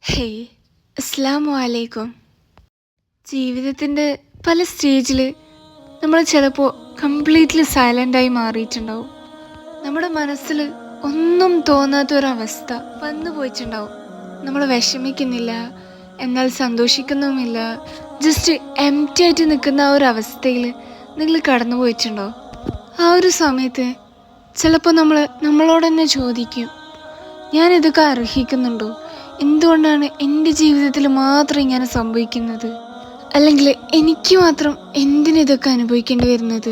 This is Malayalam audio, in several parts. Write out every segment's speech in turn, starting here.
ഹേയ്, അസ്സലാമു അലൈക്കും. ജീവിതത്തിൻ്റെ പല സ്റ്റേജിൽ നമ്മൾ ചിലപ്പോൾ കംപ്ലീറ്റ്ലി സൈലൻ്റായി മാറിയിട്ടുണ്ടാവും. നമ്മുടെ മനസ്സിൽ ഒന്നും തോന്നാത്തൊരവസ്ഥ വന്നു പോയിട്ടുണ്ടാവും. നമ്മൾ വിഷമിക്കുന്നില്ല, എന്നാൽ സന്തോഷിക്കുന്നുമില്ല, ജസ്റ്റ് എംപ്റ്റി ആയിട്ട് നിൽക്കുന്ന ആ ഒരു അവസ്ഥയിൽ നിങ്ങൾ കടന്നു പോയിട്ടുണ്ടാവും. ആ ഒരു സമയത്ത് ചിലപ്പോൾ നമ്മളോട് തന്നെ ചോദിക്കും, ഞാനിതൊക്കെ അർഹിക്കുന്നുണ്ടോ? എന്തുകൊണ്ടാണ് എൻ്റെ ജീവിതത്തിൽ മാത്രം ഇങ്ങനെ സംഭവിക്കുന്നത്? അല്ലെങ്കിൽ എനിക്ക് മാത്രം എന്തിനിതൊക്കെ അനുഭവിക്കേണ്ടി വരുന്നത്?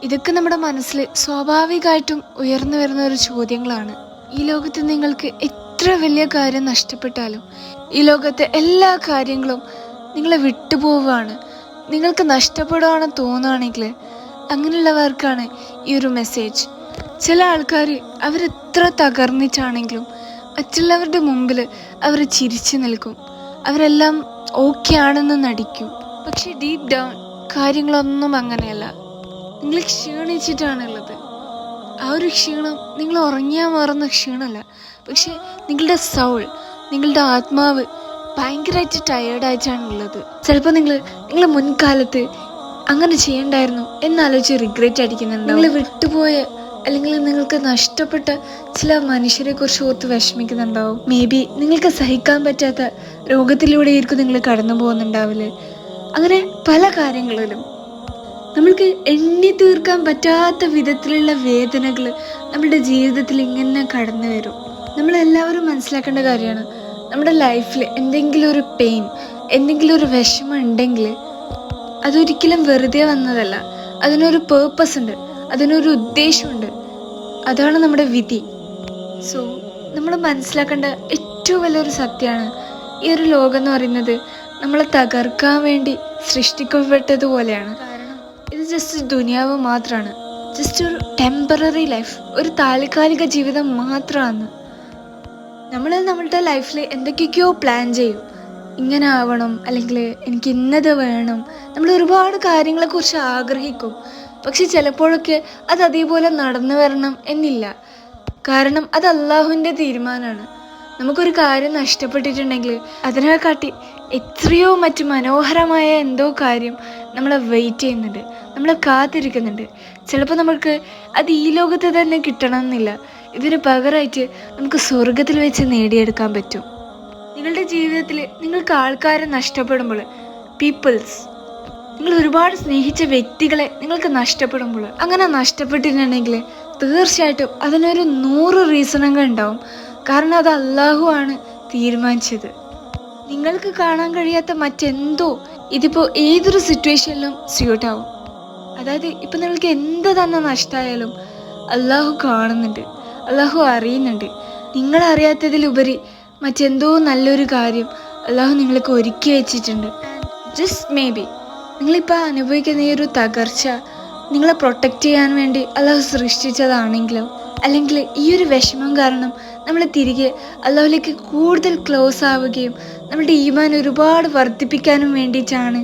ഇതൊക്കെ നമ്മുടെ മനസ്സിൽ സ്വാഭാവികമായിട്ടും ഉയർന്നു വരുന്ന ഒരു ചോദ്യങ്ങളാണ്. ഈ ലോകത്ത് നിങ്ങൾക്ക് എത്ര വലിയ കാര്യം നഷ്ടപ്പെട്ടാലും, ഈ ലോകത്തെ എല്ലാ കാര്യങ്ങളും നിങ്ങളെ വിട്ടുപോവുകയാണ്, നിങ്ങൾക്ക് നഷ്ടപ്പെടുകയാണെന്ന് തോന്നുകയാണെങ്കിൽ അങ്ങനെയുള്ളവർക്കാണ് ഈ ഒരു മെസ്സേജ്. ചില ആൾക്കാർ അവരെത്ര തകർന്നിട്ടാണെങ്കിലും മറ്റുള്ളവരുടെ മുമ്പിൽ അവർ ചിരിച്ചു നിൽക്കും, അവരെല്ലാം ഓക്കെ ആണെന്ന് നടിക്കും. പക്ഷെ ഡീപ്പ് ഡൗൺ കാര്യങ്ങളൊന്നും അങ്ങനെയല്ല. നിങ്ങൾ ക്ഷീണിച്ചിട്ടാണുള്ളത്. ആ ഒരു ക്ഷീണം നിങ്ങൾ ഉറങ്ങിയാൽ മാറുന്ന ക്ഷീണമല്ല, പക്ഷെ നിങ്ങളുടെ സൗൾ, നിങ്ങളുടെ ആത്മാവ് ഭയങ്കരമായിട്ട് ടയേർഡായിട്ടാണുള്ളത്. ചിലപ്പോൾ നിങ്ങൾ മുൻകാലത്ത് അങ്ങനെ ചെയ്യണ്ടായിരുന്നു എന്നാലോചിച്ച് റിഗ്രറ്റ് അടിക്കുന്നുണ്ട്. നിങ്ങൾ വിട്ടുപോയ അല്ലെങ്കിൽ നിങ്ങൾക്ക് നഷ്ടപ്പെട്ട ചില മനുഷ്യരെ കുറിച്ച് ഓർത്ത് വിഷമിക്കുന്നുണ്ടാവും. മേ ബി നിങ്ങൾക്ക് സഹിക്കാൻ പറ്റാത്ത രോഗത്തിലൂടെയായിരിക്കും നിങ്ങൾ കടന്നു പോകുന്നുണ്ടാവില്ലേ. അങ്ങനെ പല കാര്യങ്ങളിലും നമ്മൾക്ക് എണ്ണി തീർക്കാൻ പറ്റാത്ത വിധത്തിലുള്ള വേദനകൾ നമ്മുടെ ജീവിതത്തിൽ ഇങ്ങനെ കടന്നു വരും. നമ്മളെല്ലാവരും മനസ്സിലാക്കേണ്ട കാര്യമാണ്, നമ്മുടെ ലൈഫിൽ എന്തെങ്കിലും ഒരു പെയിൻ, എന്തെങ്കിലും ഒരു വിഷമം ഉണ്ടെങ്കിൽ അതൊരിക്കലും വെറുതെ വന്നതല്ല. അതിനൊരു പേർപ്പസ് ഉണ്ട്, അതിനൊരു ഉദ്ദേശമുണ്ട്. അതാണ് നമ്മുടെ വിധി. സോ നമ്മൾ മനസ്സിലാക്കേണ്ട ഏറ്റവും വലിയൊരു സത്യമാണ്, ഈ ഒരു ലോകം എന്ന് പറയുന്നത് നമ്മളെ തകർക്കാൻ വേണ്ടി സൃഷ്ടിക്കപ്പെട്ടതുപോലെയാണ്. കാരണം ഇത് ജസ്റ്റ് ദുനിയാവ് മാത്രമാണ്, ജസ്റ്റ് ഒരു ടെമ്പററി ലൈഫ്, ഒരു താൽക്കാലിക ജീവിതം മാത്രമാണ്. നമ്മൾ നമ്മളുടെ ലൈഫിൽ എന്തൊക്കെയൊക്കെയോ പ്ലാൻ ചെയ്യും, ഇങ്ങനെ ആവണം, അല്ലെങ്കിൽ എനിക്ക് ഇന്നത് വേണം. നമ്മൾ ഒരുപാട് കാര്യങ്ങളെക്കുറിച്ച് ആഗ്രഹിക്കും. പക്ഷെ ചിലപ്പോഴൊക്കെ അത് അതേപോലെ നടന്നു വരണം എന്നില്ല. കാരണം അത് അള്ളാഹുവിൻ്റെ തീരുമാനമാണ്. നമുക്കൊരു കാര്യം നഷ്ടപ്പെട്ടിട്ടുണ്ടെങ്കിൽ അതിനെക്കാട്ടി എത്രയോ മറ്റു മനോഹരമായ എന്തോ കാര്യം നമ്മളെ വെയിറ്റ് ചെയ്യുന്നുണ്ട്, നമ്മളെ കാത്തിരിക്കുന്നുണ്ട്. ചിലപ്പോൾ നമുക്ക് അത് ഈ ലോകത്ത് തന്നെ കിട്ടണമെന്നില്ല, ഇതിന് പകരമായിട്ട് നമുക്ക് സ്വർഗത്തിൽ വെച്ച് നേടിയെടുക്കാൻ പറ്റും. നിങ്ങളുടെ ജീവിതത്തിൽ നിങ്ങൾക്ക് ആൾക്കാരെ നഷ്ടപ്പെടുമ്പോൾ, പീപ്പിൾസ്, നിങ്ങൾ ഒരുപാട് സ്നേഹിച്ച വ്യക്തികളെ നിങ്ങൾക്ക് നഷ്ടപ്പെടുമ്പോൾ, അങ്ങനെ നഷ്ടപ്പെട്ടിട്ടുണ്ടെങ്കിൽ തീർച്ചയായിട്ടും അതിനൊരു 100 റീസണുകൾ ഉണ്ടാവും. കാരണം അത് അള്ളാഹു ആണ് തീരുമാനിച്ചത്. നിങ്ങൾക്ക് കാണാൻ കഴിയാത്ത മറ്റെന്തോ ഇതിപ്പോൾ ഏതൊരു സിറ്റുവേഷനിലും സ്യൂട്ടാവും. അതായത് ഇപ്പം നിങ്ങൾക്ക് എന്ത് തന്നെ നഷ്ടമായാലും അള്ളാഹു കാണുന്നുണ്ട്, അള്ളാഹു അറിയുന്നുണ്ട്. നിങ്ങളറിയാത്തതിലുപരി മറ്റെന്തോ നല്ലൊരു കാര്യം അള്ളാഹു നിങ്ങൾക്ക് ഒരുക്കി വെച്ചിട്ടുണ്ട്. ജസ്റ്റ് മേ ബി നിങ്ങളിപ്പോൾ അനുഭവിക്കുന്ന ഈ ഒരു തകർച്ച നിങ്ങളെ പ്രൊട്ടക്റ്റ് ചെയ്യാൻ വേണ്ടി അള്ളാഹു സൃഷ്ടിച്ചതാണെങ്കിലോ, അല്ലെങ്കിൽ ഈ ഒരു വിഷമം കാരണം നമ്മൾ തിരികെ അള്ളാഹുലേക്ക് കൂടുതൽ ക്ലോസ് ആവുകയും നമ്മുടെ ഈമാൻ ഒരുപാട് വർദ്ധിപ്പിക്കാനും വേണ്ടിയിട്ടാണ്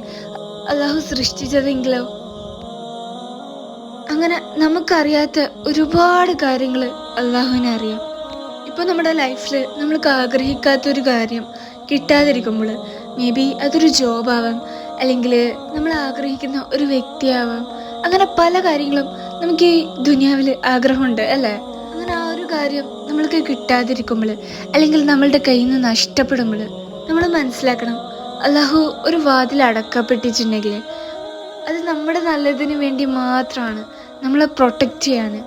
അള്ളാഹു സൃഷ്ടിച്ചതെങ്കിലോ. അങ്ങനെ നമുക്കറിയാത്ത ഒരുപാട് കാര്യങ്ങൾ അള്ളാഹുവിനെ അറിയാം. ഇപ്പോൾ നമ്മുടെ ലൈഫിൽ നമ്മൾക്ക് ആഗ്രഹിക്കാത്തൊരു കാര്യം കിട്ടാതിരിക്കുമ്പോൾ, മേ ബി അതൊരു ജോബാവാം, അല്ലെങ്കിൽ നമ്മൾ ആഗ്രഹിക്കുന്ന ഒരു വ്യക്തിയാവാം. അങ്ങനെ പല കാര്യങ്ങളും നമുക്ക് ഈ ദുനിയാവിൽ ആഗ്രഹമുണ്ട് അല്ലേ. അങ്ങനെ ആ ഒരു കാര്യം നമ്മൾക്ക് കിട്ടാതിരിക്കുമ്പോൾ, അല്ലെങ്കിൽ നമ്മളുടെ കയ്യിൽ നിന്ന് നഷ്ടപ്പെടുമ്പോൾ, നമ്മൾ മനസ്സിലാക്കണം, അള്ളാഹു ഒരു വാതിൽ അടക്കപ്പെട്ടിട്ടുണ്ടെങ്കിൽ അത് നമ്മുടെ നല്ലതിന് വേണ്ടി മാത്രമാണ്, നമ്മളെ പ്രൊട്ടക്റ്റ് ചെയ്യാണ്.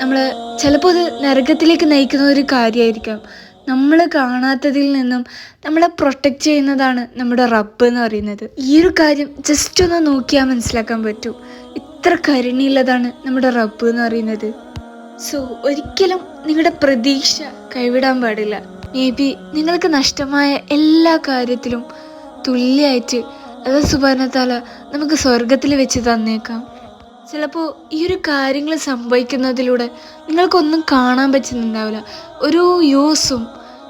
നമ്മൾ ചിലപ്പോൾ അത് നരകത്തിലേക്ക് നയിക്കുന്ന ഒരു കാര്യമായിരിക്കാം. നമ്മൾ കാണാത്തതിൽ നിന്നും നമ്മളെ പ്രൊട്ടക്റ്റ് ചെയ്യുന്നതാണ് നമ്മുടെ റബ്ബ് എന്ന് പറയുന്നത്. ഈ ഒരു കാര്യം ജസ്റ്റ് ഒന്ന് നോക്കിയാൽ മനസ്സിലാക്കാൻ പറ്റും, ഇത്ര കരുണയുള്ളതാണ് നമ്മുടെ റബ്ബ് എന്ന് പറയുന്നത്. സോ ഒരിക്കലും നിങ്ങളുടെ പ്രതീക്ഷ കൈവിടാൻ പാടില്ല. മേ ബി നിങ്ങൾക്ക് നഷ്ടമായ എല്ലാ കാര്യത്തിലും തുല്യമായിട്ട് അല്ലാഹു സുബ്ഹാനഹു വ തആല നമുക്ക് സ്വർഗത്തിൽ വെച്ച് തന്നേക്കാം. ചിലപ്പോൾ ഈ ഒരു കാര്യങ്ങൾ സംഭവിക്കുന്നതിലൂടെ നിങ്ങൾക്കൊന്നും കാണാൻ പറ്റുന്നുണ്ടാവില്ല, ഒരു യൂസും,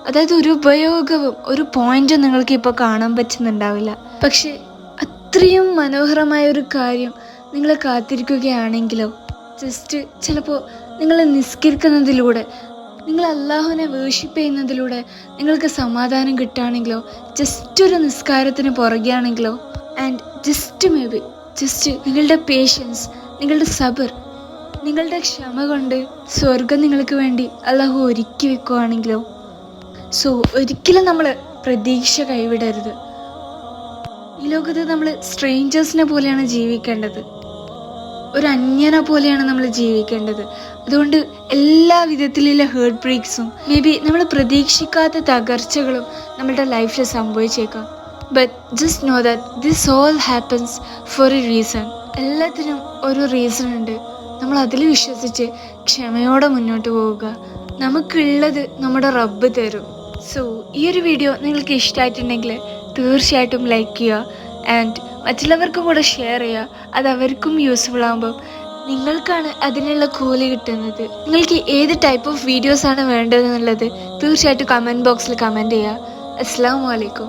അതായത് ഒരു ഉപയോഗവും ഒരു പോയിന്റും നിങ്ങൾക്ക് ഇപ്പോൾ കാണാൻ പറ്റുന്നുണ്ടാവില്ല. പക്ഷെ അത്രയും മനോഹരമായ ഒരു കാര്യം നിങ്ങളെ കാത്തിരിക്കുകയാണെങ്കിലോ, ജസ്റ്റ് ചിലപ്പോൾ നിങ്ങൾ നിസ്കരിക്കുന്നതിലൂടെ നിങ്ങൾ അള്ളാഹുവിനെ വേർഷിപ്പ് ചെയ്യുന്നതിലൂടെ നിങ്ങൾക്ക് സമാധാനം കിട്ടുകയാണെങ്കിലോ, ജസ്റ്റ് ഒരു നിസ്കാരത്തിന് പുറകെയാണെങ്കിലോ, ആൻഡ് ജസ്റ്റ് നിങ്ങളുടെ പേഷ്യൻസ്, നിങ്ങളുടെ സബർ, നിങ്ങളുടെ ക്ഷമ കൊണ്ട് സ്വർഗം നിങ്ങൾക്ക് വേണ്ടി അള്ളാഹു ഒരുക്കി വെക്കുകയാണെങ്കിലോ, സോ ഒരിക്കലും നമ്മൾ പ്രതീക്ഷ കൈവിടരുത്. ഈ ലോകത്ത് നമ്മൾ സ്ട്രേഞ്ചേഴ്സിനെ പോലെയാണ് ജീവിക്കേണ്ടത്, ഒരു അന്യനെ പോലെയാണ് നമ്മൾ ജീവിക്കേണ്ടത്. അതുകൊണ്ട് എല്ലാ വിധത്തിലുള്ള ഹേർട്ട് ബ്രേക്സും, മേ ബി നമ്മൾ പ്രതീക്ഷിക്കാത്ത തകർച്ചകളും നമ്മളുടെ ലൈഫിൽ സംഭവിച്ചേക്കാം. But just know that this all happens four A reason. എല്ലാത്തിനും ഒരു റീസൺ ഉണ്ട്. നമ്മൾ അതിൽ വിശ്വസിച്ച് ക്ഷമയോടെ മുന്നോട്ട് പോവുക. നമുക്കുള്ളത് നമ്മുടെ റബ്ബ് തരും. സോ ഈ ഒരു വീഡിയോ നിങ്ങൾക്ക് ഇഷ്ടമായിട്ടുണ്ടെങ്കിൽ തീർച്ചയായിട്ടും ലൈക്ക് ചെയ്യുക ആൻഡ് മറ്റുള്ളവർക്കും കൂടെ ഷെയർ ചെയ്യുക. അത് അവർക്കും യൂസ്ഫുൾ ആകുമ്പം നിങ്ങൾക്കാണ് അതിനുള്ള കൂലി കിട്ടുന്നത്. നിങ്ങൾക്ക് ഏത് ടൈപ്പ് ഓഫ് വീഡിയോസാണ് വേണ്ടതെന്നുള്ളത് തീർച്ചയായിട്ടും കമൻറ്റ് ബോക്സിൽ കമൻറ്റ് ചെയ്യുക. അസ്സലാമു അലൈക്കും.